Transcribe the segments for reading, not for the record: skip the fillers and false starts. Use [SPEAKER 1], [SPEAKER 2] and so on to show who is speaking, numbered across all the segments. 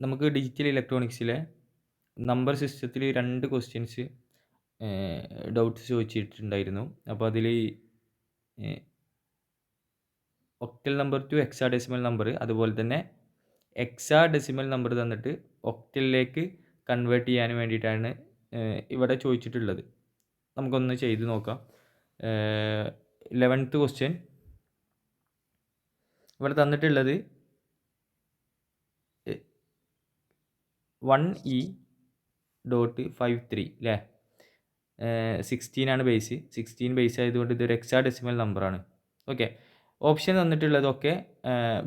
[SPEAKER 1] നമുക്ക് digital ഇലക്ട്രോണിക്സിലെ number സിസ്റ്റത്തിൽ 2 questions doubts ചോദിച്ചിട്ടുണ്ടായിരുന്നു. അപ്പോൾ അതിൽ octal number two hexadecimal number, അതുപോലെ തന്നെ ഹെക്സാഡെസിമൽ നമ്പർ തന്നിട്ട് ഒക്ടലിലേക്ക് കൺവേർട്ട് ചെയ്യാൻ വേണ്ടിയിട്ടാണ് ഇവിടെ ചോദിച്ചിട്ടുള്ളത്. നമുക്കൊന്ന് ചെയ്ത് നോക്കാം. 11th ക്വസ്റ്റ്യൻ ഇവിടെ തന്നിട്ടുള്ളത് 1E.53 അല്ലേ. 16 ആണ് ബേസ്. 16 ബേസ് ആയതുകൊണ്ട് ഇതൊരു ഹെക്സാഡെസിമൽ നമ്പറാണ്. ഓക്കെ, ഓപ്ഷൻ തന്നിട്ടുള്ളതൊക്കെ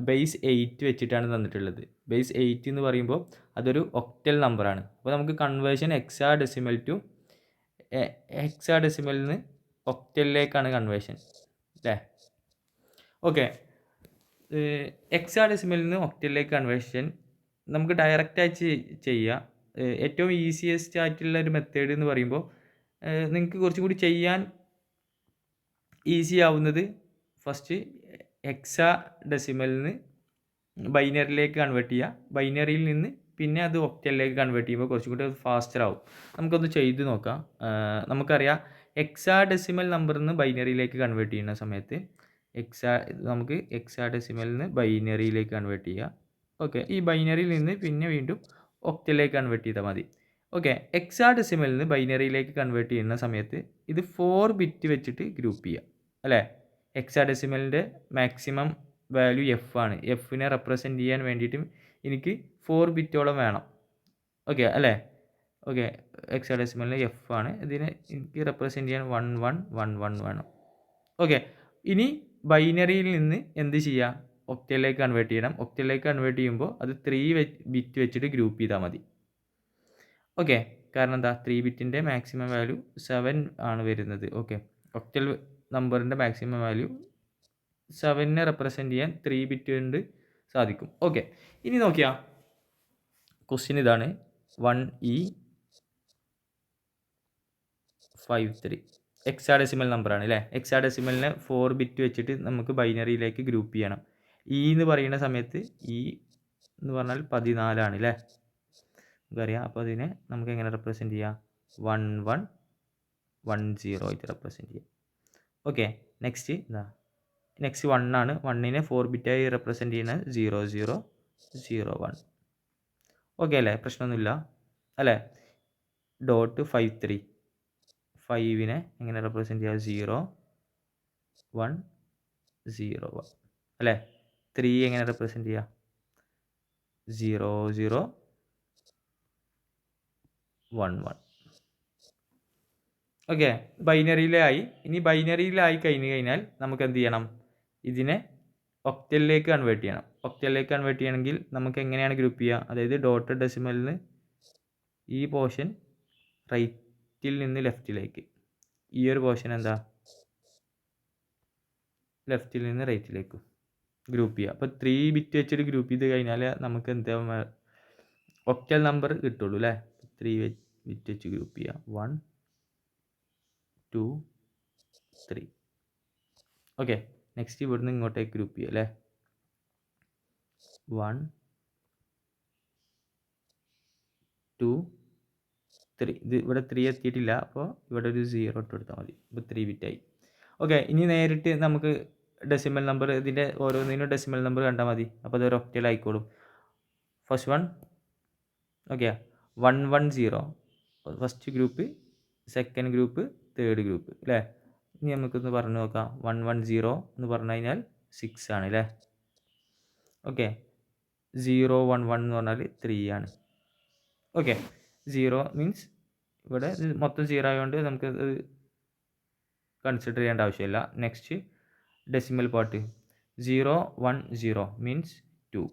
[SPEAKER 1] ബേസ് 8 വെച്ചിട്ടാണ് തന്നിട്ടുള്ളത്. ബേസ് 8 എന്ന് പറയുമ്പോൾ അതൊരു ഒക്ടൽ നമ്പറാണ്. അപ്പോൾ നമുക്ക് കൺവേർഷൻ ഹെക്സാഡെസിമൽ ടു ഹെക്സാഡെസിമലിൽ നിന്ന് ഒക്ടലിലേക്കാണ് കൺവേർഷൻ അല്ലേ. ഓക്കെ, ഹെക്സാഡെസിമലിൽ നിന്ന് ഒക്ടലിലേക്ക് കൺവേർഷൻ നമുക്ക് ഡയറക്റ്റായിട്ട് ചെയ്യാം. ഏറ്റവും ഈസിയസ്റ്റ് ആയിട്ടുള്ള ഒരു മെത്തേഡ് എന്ന് പറയുമ്പോൾ നിങ്ങൾക്ക് കുറച്ചും കൂടി ചെയ്യാൻ ഈസി ആവുന്നത് ഫസ്റ്റ് ഹെക്സാഡെസിമലിൽ നിന്ന് ബൈനറിയിലേക്ക് കൺവേർട്ട് ചെയ്യുക. ബൈനറിയിൽ നിന്ന് പിന്നെ അത് ഒക്ടലിലേക്ക് കൺവേർട്ട് ചെയ്യുമ്പോൾ കുറച്ചും കൂടി ഫാസ്റ്റർ ആവും. നമുക്കൊന്ന് ചെയ്ത് നോക്കാം. നമുക്കറിയാം ഹെക്സാഡെസിമൽ നമ്പറിൽ നിന്ന് ബൈനറിയിലേക്ക് കൺവേർട്ട് ചെയ്യുന്ന സമയത്ത് നമുക്ക് ഹെക്സാഡെസിമലിൽ നിന്ന് ബൈനറിയിലേക്ക് കൺവേർട്ട് ചെയ്യുക. ഓക്കെ, ഈ ബൈനറിയിൽ നിന്ന് പിന്നെ വീണ്ടും ഒക്ടലിലേക്ക് കൺവേർട്ട് ചെയ്താൽ മതി. ഓക്കെ, ഹെക്സാഡെസിമലിൽ നിന്ന് ബൈനറിയിലേക്ക് കൺവേർട്ട് ചെയ്യുന്ന സമയത്ത് ഇത് 4 ബിറ്റ് വെച്ചിട്ട് ഗ്രൂപ്പ് ചെയ്യുക അല്ലേ. ഹെക്സാഡെസിമലിൻ്റെ മാക്സിമം വാല്യൂ എഫ് ആണ്. എഫിനെ റെപ്രസെൻറ്റ് ചെയ്യാൻ വേണ്ടിയിട്ടും എനിക്ക് 4 ബിറ്റോളം വേണം. ഓക്കെ അല്ലേ. ഓക്കെ, ഹെക്സാഡെസിമലിന് എഫ് ആണ്. ഇതിനെ എനിക്ക് റെപ്രസെൻറ്റ് ചെയ്യാൻ 1 1 1 1 വേണം. ഓക്കെ, ഇനി ബൈനറിയിൽ നിന്ന് എന്ത് ചെയ്യുക, ഒക്ടലിലേക്ക് കൺവേർട്ട് ചെയ്യണം. ഒക്ടലിലേക്ക് കൺവേർട്ട് ചെയ്യുമ്പോൾ അത് 3 ബിറ്റ് വെച്ചിട്ട് ഗ്രൂപ്പ് ചെയ്താൽ മതി. ഓക്കെ, കാരണം എന്താ, 3 ബിറ്റിൻ്റെ മാക്സിമം വാല്യൂ 7 ആണ് വരുന്നത്. ഓക്കെ, ഒക്ടൽ നമ്പറിൻ്റെ മാക്സിമം വാല്യൂ 7നെ റെപ്രസെൻറ്റ് ചെയ്യാൻ 3 ബിറ്റ് കൊണ്ട് സാധിക്കും. ഓക്കെ, ഇനി നോക്കിയാൽ ക്വസ്റ്റ്യൻ ഇതാണ്. 1E53 ഹെക്സാഡെസിമൽ നമ്പറാണ് അല്ലേ. ഹെക്സാഡെസിമലിനെ 4 ബിറ്റ് വെച്ചിട്ട് നമുക്ക് ബൈനറിയിലേക്ക് ഗ്രൂപ്പ് ചെയ്യണം. ഇ എന്ന് പറയുന്ന സമയത്ത് ഇ എന്ന് പറഞ്ഞാൽ 14 ആണ് അല്ലേ, നമുക്കറിയാം. അപ്പോൾ അതിനെ നമുക്ക് എങ്ങനെ റെപ്രസെൻറ്റ് ചെയ്യാം, 1 1 1 0 ആയിട്ട് റെപ്രസെൻറ്റ് ചെയ്യാം. ഓക്കെ, നെക്സ്റ്റ് 1 ആണ്. 1നെ 4 ബിറ്റായി റെപ്രസെൻറ്റ് ചെയ്യുന്നത് 0 0 0 1. ഓക്കെ അല്ലേ, പ്രശ്നമൊന്നുമില്ല അല്ലേ. ഡോട്ട് 53 5നെ എങ്ങനെ റെപ്രസെൻറ്റ് ചെയ്യുക, 0 1 0 1 അല്ലേ. 3 എങ്ങനെ റെപ്രസെൻറ്റ് ചെയ്യുക, 0 0 1 1. ഓക്കെ, ബൈനറിയിലായി. ഇനി ബൈനറിയിലായി കഴിഞ്ഞാൽ നമുക്ക് എന്ത് ചെയ്യണം, ഇതിനെ ഒക്ടലിലേക്ക് കൺവേർട്ട് ചെയ്യണം. ഒക്ടലിലേക്ക് കൺവേർട്ട് ചെയ്യണമെങ്കിൽ നമുക്ക് എങ്ങനെയാണ് ഗ്രൂപ്പ് ചെയ്യുക, അതായത് ഡോട്ടഡ് ഡെസിമലിന് ഈ പോർഷൻ റൈറ്റിൽ നിന്ന് ലെഫ്റ്റിലേക്ക്, ഈ ഒരു പോർഷൻ എന്താ ലെഫ്റ്റിൽ നിന്ന് റൈറ്റിലേക്ക് ഗ്രൂപ്പ് ചെയ്യുക. അപ്പോൾ 3 ബിറ്റ് വെച്ചിട്ട് ഗ്രൂപ്പ് ചെയ്ത് കഴിഞ്ഞാൽ നമുക്ക് എന്താ ഒക്ടൽ നമ്പർ കിട്ടുള്ളൂ അല്ലേ. 3 ബിറ്റ് വെച്ച് ഗ്രൂപ്പ് ചെയ്യുക, 1 2 3. ഓക്കെ, നെക്സ്റ്റ് ഇവിടുന്ന് ഇങ്ങോട്ടേക്ക് ഗ്രൂപ്പ് ചെയ്യുക അല്ലേ, 1 2 3. ഇത് ഇവിടെ 3 എത്തിയിട്ടില്ല, അപ്പോൾ ഇവിടെ ഒരു 0 ഇട്ട് കൊടുത്താൽ മതി. ഇപ്പോൾ 3 ബിറ്റായി. ഓക്കെ, ഇനി നേരിട്ട് നമുക്ക് ഡെസിമൽ നമ്പർ, ഇതിൻ്റെ ഓരോന്നിനും ഡെസിമൽ നമ്പർ കണ്ടാൽ മതി. അപ്പോൾ അതൊരു ഒക്ടൽ ആയിക്കോളും. First 1 okay, 1 1 0 first group, second group, third group അല്ലേ. ഇനി നമുക്കൊന്ന് പറഞ്ഞു നോക്കാം. 1 1 0 എന്ന് പറഞ്ഞു കഴിഞ്ഞാൽ 6 ആണ് അല്ലേ. ഓക്കെ, 0 1 1 എന്ന് പറഞ്ഞാൽ 3 ആണ്. ഓക്കെ, 0 മീൻസ് ഇവിടെ മൊത്തം 0 ആയതുകൊണ്ട് നമുക്ക് കൺസിഡർ ചെയ്യേണ്ട ആവശ്യമില്ല. Next decimal part, 0 1 0 means 2,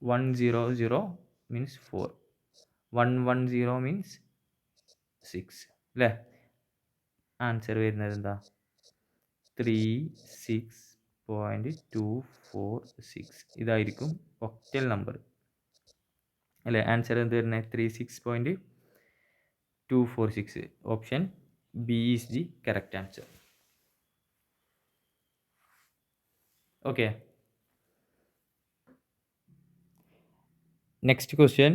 [SPEAKER 1] 1 0 0 means 4, 1 1 0 means 6 അല്ലേ. ആൻസർ വരുന്നത് എന്താ, 36.246. ഇതായിരിക്കും ഒക്ടൽ നമ്പർ അല്ലേ. ആൻസർ എന്ത് വരുന്നത്, 36.246. Option B is the correct answer. Okay, next question,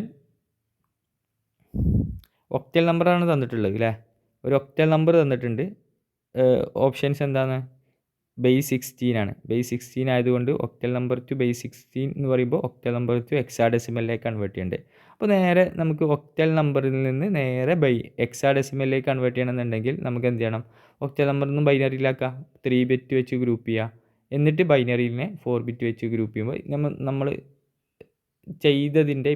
[SPEAKER 1] octal നമ്പറാണ് തന്നിട്ടുള്ളത് അല്ലേ. ഒരു ഒക്ടൽ നമ്പർ തന്നിട്ടുണ്ട്. ഓപ്ഷൻസ് എന്താണ്? ബേസ് 16 ആണ്. ബേസ് 16 ആയതുകൊണ്ട് ഒക്ടൽ നമ്പർ ടു ബേസ് 16 എന്ന് പറയുമ്പോൾ ഒക്ടൽ നമ്പർ ടു ഹെക്സാഡെസിമലിലേക്ക് കൺവേർട്ട് ചെയ്യേണ്ടത്. അപ്പോൾ നേരെ നമുക്ക് ഒക്ടൽ നമ്പറിൽ നിന്ന് നേരെ ഹെക്സാഡെസിമലിലേക്ക് കൺവേർട്ട് ചെയ്യണമെന്നുണ്ടെങ്കിൽ നമുക്ക് എന്ത് ചെയ്യണം? ഒക്ടൽ നമ്പറിൽ നിന്നും ബൈനറിയിലാക്കുക. 3 ബിറ്റ് വെച്ച് ഗ്രൂപ്പ് ചെയ്യുക. എന്നിട്ട് ബൈനറിയിനെ 4 ബിറ്റ് വെച്ച് ഗ്രൂപ്പ് ചെയ്യുമ്പോൾ നമ്മൾ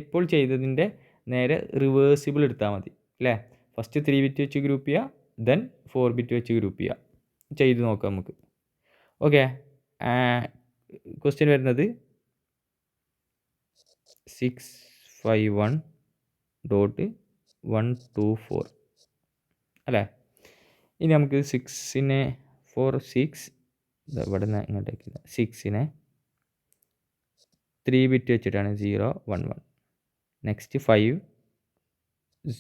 [SPEAKER 1] ഇപ്പോൾ ചെയ്തതിൻ്റെ നേരെ റിവേഴ്സിബിൾ എടുത്താൽ മതി അല്ലേ. ഫസ്റ്റ് 3 ബിറ്റ് വെച്ച് ഗ്രൂപ്പ് ചെയ്യുക, ദെൻ 4 ബിറ്റ് വെച്ച് ഗ്രൂപ്പ് ചെയ്യുക. ചെയ്ത് നോക്കാം നമുക്ക്. ഓക്കെ, ക്വസ്റ്റ്യൻ വരുന്നത് 651.124 അല്ലേ. ഇനി നമുക്ക് 6നെ 6 ഇവിടെ നിന്ന് ഇങ്ങോട്ടേക്ക് 6നെ 3 ബിറ്റ് വെച്ചിട്ടാണ് 0 1 1. നെക്സ്റ്റ് 5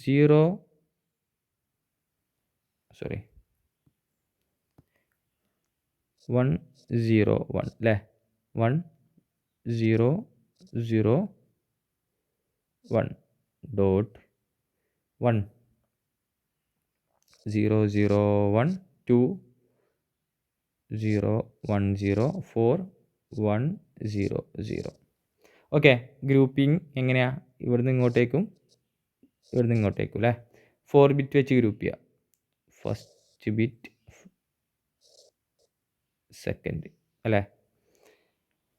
[SPEAKER 1] 0 1 0 1 അല്ലേ. 1 0 0 1 ഡോട്ട് 1 0 0 1 2 0 1 0 4 1 0 0. ഓക്കെ, ഗ്രൂപ്പിംഗ് എങ്ങനെയാണ്? ഇവിടുന്ന് ഇങ്ങോട്ടേക്കും ഇവിടുന്ന് ഇങ്ങോട്ടേക്കും അല്ലേ. 4 ബിറ്റ് വെച്ച് ഗ്രൂപ്പ് ചെയ്യുക. ഫസ്റ്റ് ബിറ്റ്, സെക്കൻഡ് അല്ലേ.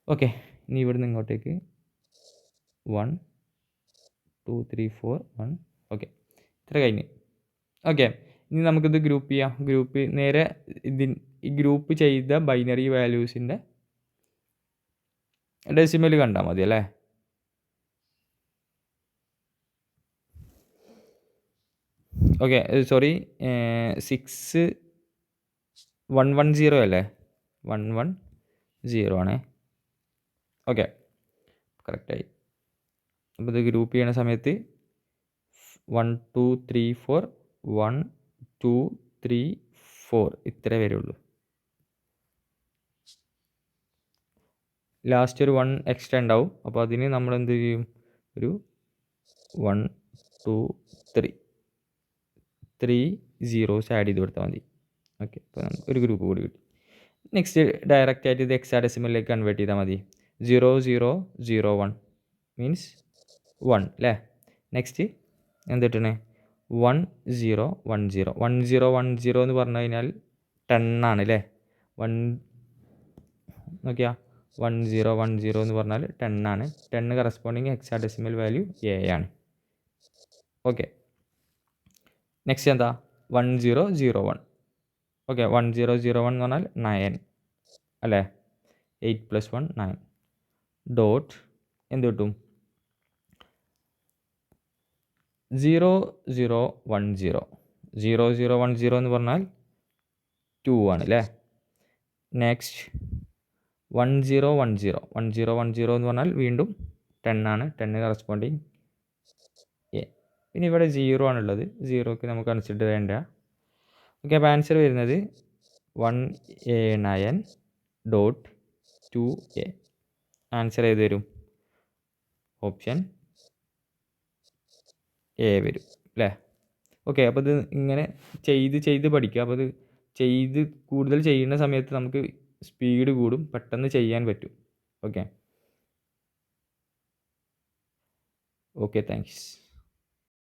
[SPEAKER 1] ഓക്കെ, ഇനി ഇവിടുന്ന് ഇങ്ങോട്ടേക്ക് 1 2 3 4 1. ഓക്കെ, ഇത്ര കഴിഞ്ഞ്. ഓക്കെ, ഇനി നമുക്കിത് ഗ്രൂപ്പ് ചെയ്യാം. നേരെ ഈ ഗ്രൂപ്പ് ചെയ്ത ബൈനറി വാല്യൂസിൻ്റെ ഡെസിമൽ കണ്ടാൽ മതി അല്ലേ. ഓക്കെ, സോറി, 6 110 അല്ലേ. 110 ആണേ. ഓക്കെ, കറക്റ്റായി. അപ്പോൾ ഇത് ഗ്രൂപ്പ് ചെയ്യണ സമയത്ത് 1 2 3 4 1 2 3 4 ഇത്രേ വരുള്ളൂ. ലാസ്റ്റ് ഒരു 1 എക്സ്ട്രാ ഉണ്ടാവും. അപ്പോൾ അതിന് നമ്മൾ എന്ത് ചെയ്യും? ഒരു 1 2 3 zeros ആഡ് ചെയ്ത് കൊടുത്താൽ മതി. ഓക്കെ, അപ്പോൾ നമുക്ക് ഒരു ഗ്രൂപ്പ് കൂടി കിട്ടി. നെക്സ്റ്റ് ഡയറക്റ്റ് ആയിട്ട് ഇത് ഹെക്സാഡെസിമലിലേക്ക് കൺവേർട്ട് ചെയ്താൽ മതി. 0 0 0 1 മീൻസ് 1 അല്ലേ. നെക്സ്റ്റ് എന്ത് കിട്ടണേ? 1 0 1 0 1 0 1 0 എന്ന് പറഞ്ഞു കഴിഞ്ഞാൽ 10 ആണ് അല്ലേ. 1 നോക്കിയാൽ 1 0 1 0 എന്ന് പറഞ്ഞാൽ 10 ആണ്. 10 കറസ്പോണ്ടിങ് ഹെക്സാഡെസിമൽ വാല്യൂ A ആണ്. ഓക്കെ, നെക്സ്റ്റ് എന്താ? 1 0 0 1. ഓക്കെ, 1 0 0 1 എന്ന് പറഞ്ഞാൽ 9 അല്ലേ. 8 + 1 9 ഡോട്ട് എന്ത് കിട്ടും? 0 0 1 0 0 0 1 0 എന്ന് പറഞ്ഞാൽ 2 ആണ് അല്ലേ. നെക്സ്റ്റ് 1 0 1 0 1 0 1 0 എന്ന് പറഞ്ഞാൽ വീണ്ടും 10 ആണ്. 10 കറസ്പോണ്ടിങ് A. പിന്നെ ഇവിടെ 0 ആണുള്ളത്. 0ക്ക് നമുക്ക് കൺസിഡർ ചെയ്യേണ്ട. ഓക്കെ, അപ്പോൾ ആൻസർ വരുന്നത് 1A9.2A. ആൻസർ ഏത് വരും? ഓപ്ഷൻ A വരും അല്ലേ. ഓക്കെ, അപ്പോൾ ഇത് ഇങ്ങനെ ചെയ്ത് പഠിക്കുക. അപ്പോൾ ഇത് കൂടുതൽ ചെയ്യുന്ന സമയത്ത് നമുക്ക് സ്പീഡ് കൂടും, പെട്ടെന്ന് ചെയ്യാൻ പറ്റും. Okay, thanks.